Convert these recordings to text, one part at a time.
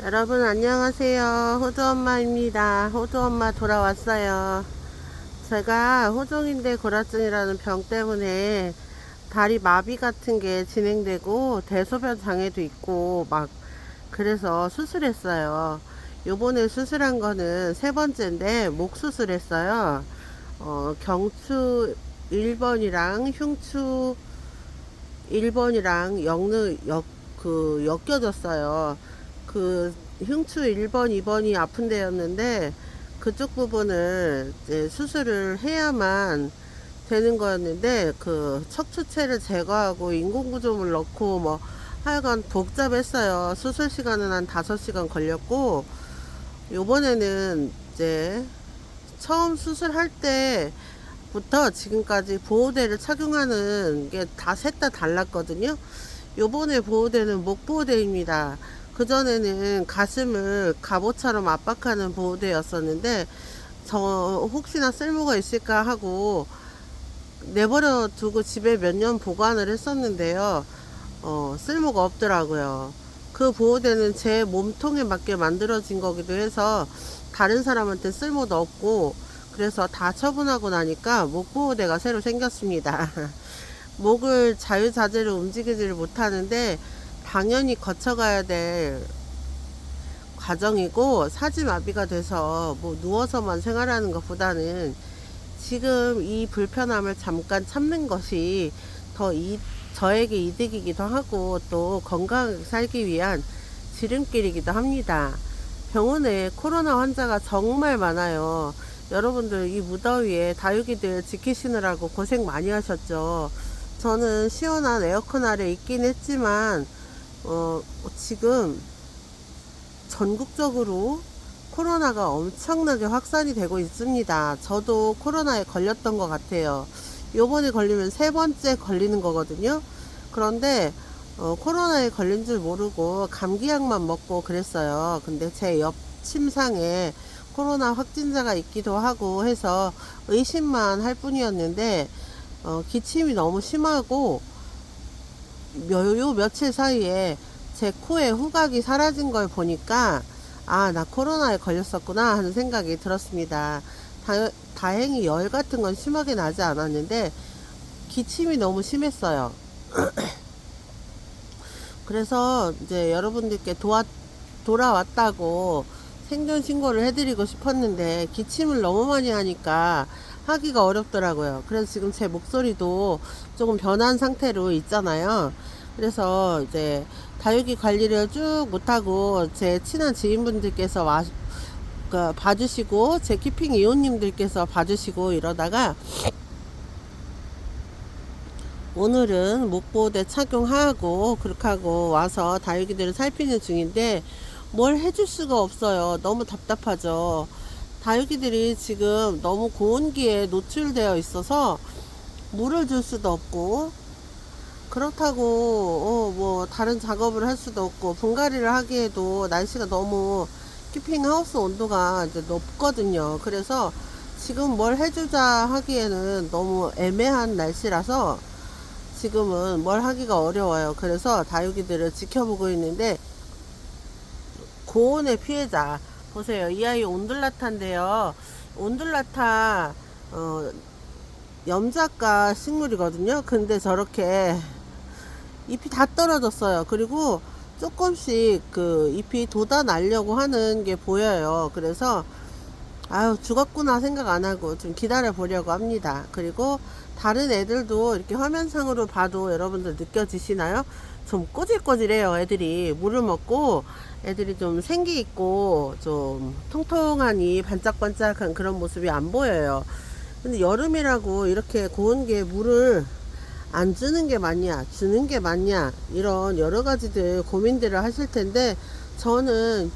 여러분 안녕하세요. 호두엄마입니다. 호두엄마 돌아왔어요. 제가 호종인대 고라증이라는 병 때문에 다리 마비 같은 게 진행되고 대소변 장애도 있고 막 그래서 수술했어요. 요번에 수술한 거는 세 번째인데 목 수술했어요. 경추 1번이랑 흉추 1번이랑 엮여졌어요. 그 흉추 1번, 2번이 아픈 데였는데 그쪽 부분을 이제 수술을 해야만 되는 거였는데 그 척추체를 제거하고 인공구조물 넣고 뭐 하여간 복잡했어요. 수술 시간은 한 5시간 걸렸고 요번에는 이제 처음 수술할 때부터 지금까지 보호대를 착용하는 게 다 셋 다 달랐거든요. 요번에 보호대는 목 보호대입니다. 그전에는 가슴을 갑옷처럼 압박하는 보호대였었는데 저 혹시나 쓸모가 있을까 하고 내버려 두고 집에 몇 년 보관을 했었는데요. 쓸모가 없더라고요. 그 보호대는 제 몸통에 맞게 만들어진 거기도 해서 다른 사람한테 쓸모도 없고 그래서 다 처분하고 나니까 목 보호대가 새로 생겼습니다. 목을 자유자재로 움직이지를 못하는데 당연히 거쳐가야 될 과정이고 사지마비가 돼서 뭐 누워서만 생활하는 것보다는 지금 이 불편함을 잠깐 참는 것이 저에게 이득이기도 하고 또 건강하게 살기 위한 지름길이기도 합니다. 병원에 코로나 환자가 정말 많아요. 여러분들 이 무더위에 다육이들 지키시느라고 고생 많이 하셨죠. 저는 시원한 에어컨 아래 있긴 했지만 지금 전국적으로 코로나가 엄청나게 확산이 되고 있습니다. 저도 코로나에 걸렸던 것 같아요. 요번에 걸리면 세 번째 걸리는 거거든요. 그런데 코로나에 걸린 줄 모르고 감기약만 먹고 그랬어요. 근데 제 옆 침상에 코로나 확진자가 있기도 하고 해서 의심만 할 뿐이었는데 기침이 너무 심하고 요 며칠 사이에 제 코에 후각이 사라진 걸 보니까 아, 나 코로나에 걸렸었구나 하는 생각이 들었습니다. 다행히 열 같은 건 심하게 나지 않았는데 기침이 너무 심했어요. 그래서 이제 여러분들께 돌아왔다고 생존 신고를 해드리고 싶었는데 기침을 너무 많이 하니까 하기가 어렵더라고요. 그래서 지금 제 목소리도 조금 변한 상태로 있잖아요. 그래서 이제 다육이 관리를 쭉 못하고 제 친한 지인분들께서 봐주시고 제 키핑 이호님들께서 봐주시고 이러다가 오늘은 목보호대 착용하고 그렇게 하고 와서 다육이들을 살피는 중인데 뭘 해줄 수가 없어요. 너무 답답하죠. 다육이들이 지금 너무 고온기에 노출되어 있어서 물을 줄 수도 없고 그렇다고 뭐 다른 작업을 할 수도 없고 분갈이를 하기에도 날씨가 너무 키핑 하우스 온도가 이제 높거든요. 그래서 지금 뭘 해주자 하기에는 너무 애매한 날씨라서 지금은 뭘 하기가 어려워요. 그래서 다육이들을 지켜보고 있는데 고온의 피해자 보세요. 이 아이 온들라타인데요. 온들라타 염작가 식물이거든요. 근데 저렇게 잎이 다 떨어졌어요. 그리고 조금씩 그 잎이 돋아나려고 하는 게 보여요. 그래서 아유 죽었구나 생각 안 하고 좀 기다려 보려고 합니다. 그리고 다른 애들도 이렇게 화면상으로 봐도 여러분들 느껴지시나요? 좀 꼬질꼬질해요. 애들이 물을 먹고 애들이 좀 생기 있고 좀 통통하니 반짝반짝한 그런 모습이 안 보여요. 근데 여름이라고 이렇게 고온기에 물을 안 주는 게 맞냐 주는 게 맞냐 이런 여러 가지들 고민들을 하실 텐데 저는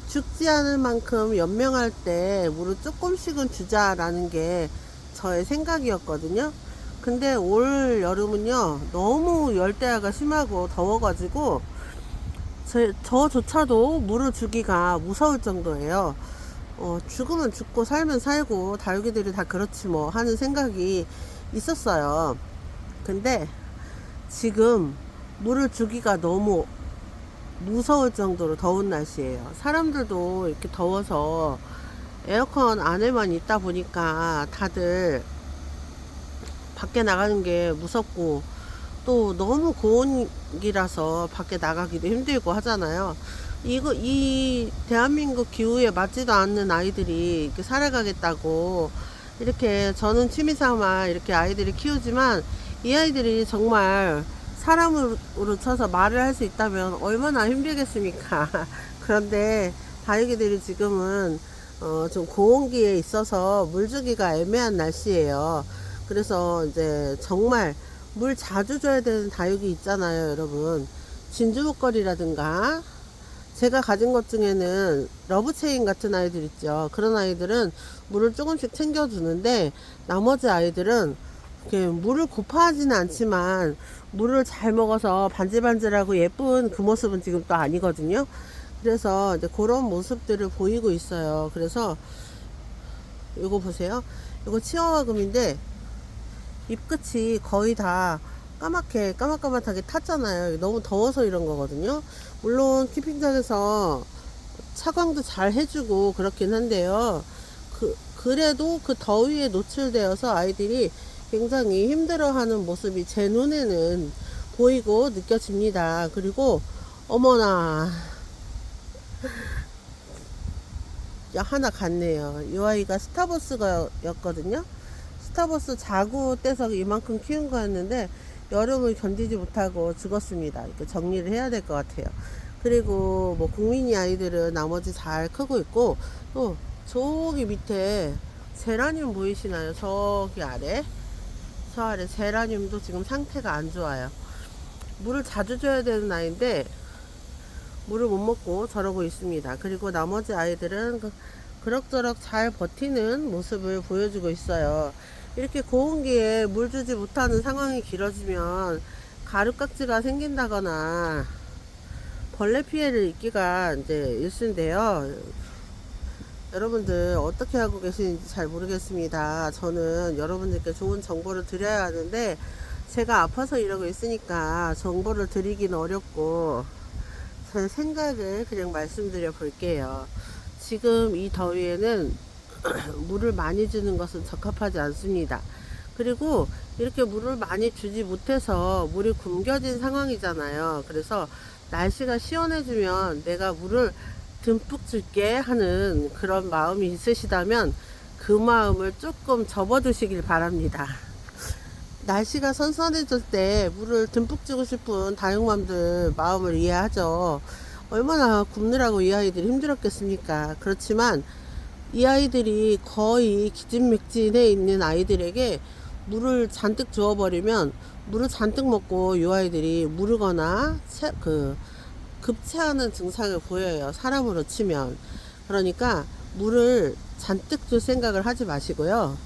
죽지 않을 만큼 연명할 때 물을 조금씩은 주자라는 게 저의 생각이었거든요. 근데 올 여름은요 너무 열대야가 심하고 더워가지고 저조차도 물을 주기가 무서울 정도예요. 죽으면 죽고 살면 살고 다육이들이 다 그렇지 뭐 하는 생각이 있었어요. 근데 지금 물을 주기가 너무 무서울 정도로 더운 날씨예요. 사람들도 이렇게 더워서 에어컨 안에만 있다 보니까 다들 밖에 나가는 게 무섭고 또 너무 고온이라서 밖에 나가기도 힘들고 하잖아요. 이 대한민국 기후에 맞지도 않는 아이들이 이렇게 살아가겠다고 이렇게 저는 취미삼아 이렇게 아이들을 키우지만 이 아이들이 정말 사람으로 쳐서 말을 할 수 있다면 얼마나 힘들겠습니까? 그런데 다육이들이 지금은 좀 고온기에 있어서 물 주기가 애매한 날씨예요. 그래서 이제 정말 물 자주 줘야 되는 다육이 있잖아요, 여러분. 진주목걸이라든가 제가 가진 것 중에는 러브체인 같은 아이들 있죠. 그런 아이들은 물을 조금씩 챙겨주는데 나머지 아이들은 이렇게 물을 고파하지는 않지만 물을 잘 먹어서 반질반질하고 예쁜 그 모습은 지금 또 아니거든요. 그래서 이제 그런 모습들을 보이고 있어요. 그래서 이거 보세요. 이거 치와와금인데 잎끝이 거의 다 까맣게 탔잖아요. 너무 더워서 이런 거거든요. 물론 키핑장에서 차광도 잘 해주고 그렇긴 한데요. 그래도 그 더위에 노출되어서 아이들이 굉장히 힘들어하는 모습이 제 눈에는 보이고 느껴집니다. 그리고 어머나, 하나 갔네요. 이 아이가 스타버스가 였거든요. 스타버스 자구 떼서 이만큼 키운 거였는데 여름을 견디지 못하고 죽었습니다. 이렇게 정리를 해야 될 것 같아요. 그리고 뭐 국민이 아이들은 나머지 잘 크고 있고 또 저기 밑에 제라늄 보이시나요? 저기 아래 저 아래 제라늄도 지금 상태가 안 좋아요. 물을 자주 줘야 되는 아이인데 물을 못 먹고 저러고 있습니다. 그리고 나머지 아이들은 그럭저럭 잘 버티는 모습을 보여주고 있어요. 이렇게 고온기에 물 주지 못하는 상황이 길어지면 가루깍지가 생긴다거나 벌레 피해를 입기가 이제 일수인데요. 여러분들 어떻게 하고 계시는지 잘 모르겠습니다. 저는 여러분들께 좋은 정보를 드려야 하는데 제가 아파서 이러고 있으니까 정보를 드리기는 어렵고 제 생각을 그냥 말씀드려 볼게요. 지금 이 더위에는 물을 많이 주는 것은 적합하지 않습니다. 그리고 이렇게 물을 많이 주지 못해서 물이 굶겨진 상황이잖아요. 그래서 날씨가 시원해지면 내가 물을 듬뿍 줄게 하는 그런 마음이 있으시다면 그 마음을 조금 접어두시길 바랍니다. 날씨가 선선해질 때 물을 듬뿍 주고 싶은 다육맘들 마음을 이해하죠. 얼마나 굶느라고 이 아이들이 힘들었겠습니까? 그렇지만 이 아이들이 거의 기진맥진해 있는 아이들에게 물을 잔뜩 주어버리면 물을 잔뜩 먹고 이 아이들이 무르거나 급체하는 증상을 보여요. 사람으로 치면. 그러니까 물을 잔뜩 줄 생각을 하지 마시고요.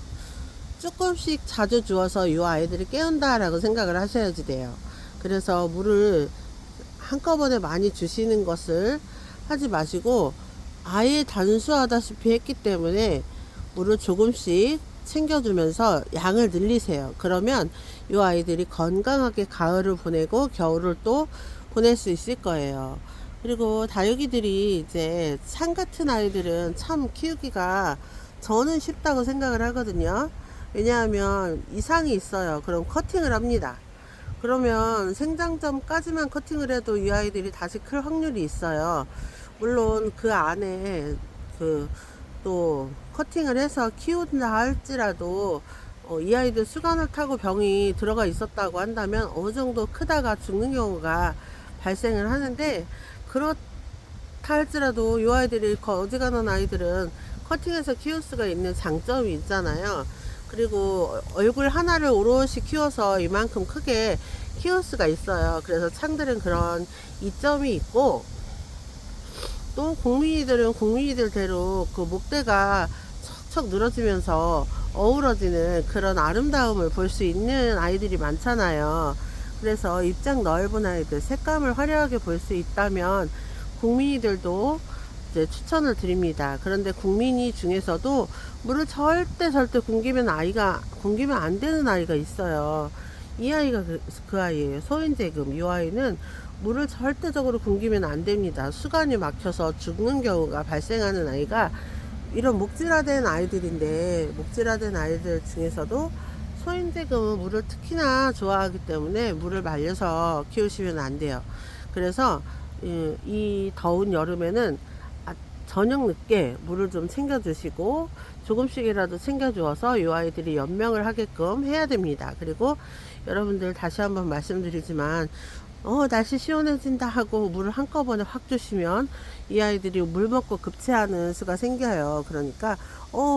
조금씩 자주 주어서 이 아이들을 깨운다라고 생각을 하셔야지 돼요. 그래서 물을 한꺼번에 많이 주시는 것을 하지 마시고 아예 단수하다시피 했기 때문에 물을 조금씩 챙겨주면서 양을 늘리세요. 그러면 이 아이들이 건강하게 가을을 보내고 겨울을 또 보낼 수 있을 거예요. 그리고 다육이들이 이제 참 같은 아이들은 참 키우기가 저는 쉽다고 생각을 하거든요. 왜냐하면 이상이 있어요. 그럼 커팅을 합니다. 그러면 생장점까지만 커팅을 해도 이 아이들이 다시 클 확률이 있어요. 물론 그 안에 또 커팅을 해서 키운다 할지라도 이 아이들 수간을 타고 병이 들어가 있었다고 한다면 어느 정도 크다가 죽는 경우가 발생을 하는데 그렇다 할지라도 이 아이들이 어지간한 아이들은 커팅해서 키울 수가 있는 장점이 있잖아요. 그리고 얼굴 하나를 오롯이 키워서 이만큼 크게 키울 수가 있어요. 그래서 창들은 그런 이점이 있고 또 국민이들은 국민이들대로 그 목대가 척척 늘어지면서 어우러지는 그런 아름다움을 볼 수 있는 아이들이 많잖아요. 그래서 입장 넓은 아이들, 색감을 화려하게 볼 수 있다면 국민이들도 이제 추천을 드립니다. 그런데 국민이 중에서도 물을 절대 굶기면 안 되는 아이가 있어요. 이 아이가 그 아이예요. 소인재금. 이 아이는 물을 절대적으로 굶기면 안 됩니다. 수간이 막혀서 죽는 경우가 발생하는 아이가 이런 목질화된 아이들인데, 목질화된 아이들 중에서도 소인대금은 물을 특히나 좋아하기 때문에 물을 말려서 키우시면 안 돼요. 그래서 이 더운 여름에는 저녁 늦게 물을 좀 챙겨 주시고 조금씩이라도 챙겨 주어서 이 아이들이 연명을 하게끔 해야 됩니다. 그리고 여러분들 다시 한번 말씀드리지만 날씨 시원해진다 하고 물을 한꺼번에 확 주시면 이 아이들이 물 먹고 급체하는 수가 생겨요. 그러니까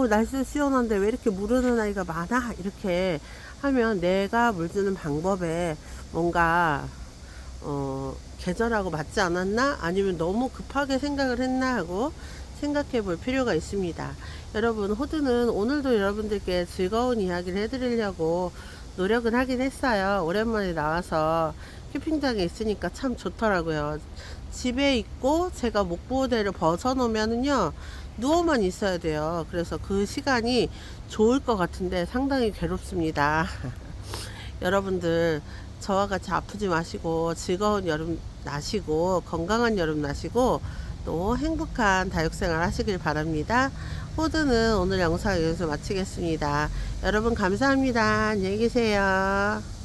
날씨 시원한데 왜 이렇게 무르는 아이가 많아? 이렇게 하면 내가 물 주는 방법에 뭔가 계절하고 맞지 않았나? 아니면 너무 급하게 생각을 했나 하고 생각해 볼 필요가 있습니다. 여러분, 호두는 오늘도 여러분들께 즐거운 이야기를 해드리려고 노력은 하긴 했어요. 오랜만에 나와서 캠핑장에 있으니까 참 좋더라고요. 집에 있고 제가 목보호대를 벗어놓으면은요, 누워만 있어야 돼요. 그래서 그 시간이 좋을 것 같은데 상당히 괴롭습니다. 여러분들, 저와 같이 아프지 마시고 즐거운 여름 나시고 건강한 여름 나시고 또 행복한 다육생활 하시길 바랍니다. 호두는 오늘 영상 여기서 마치겠습니다. 여러분 감사합니다. 안녕히 계세요.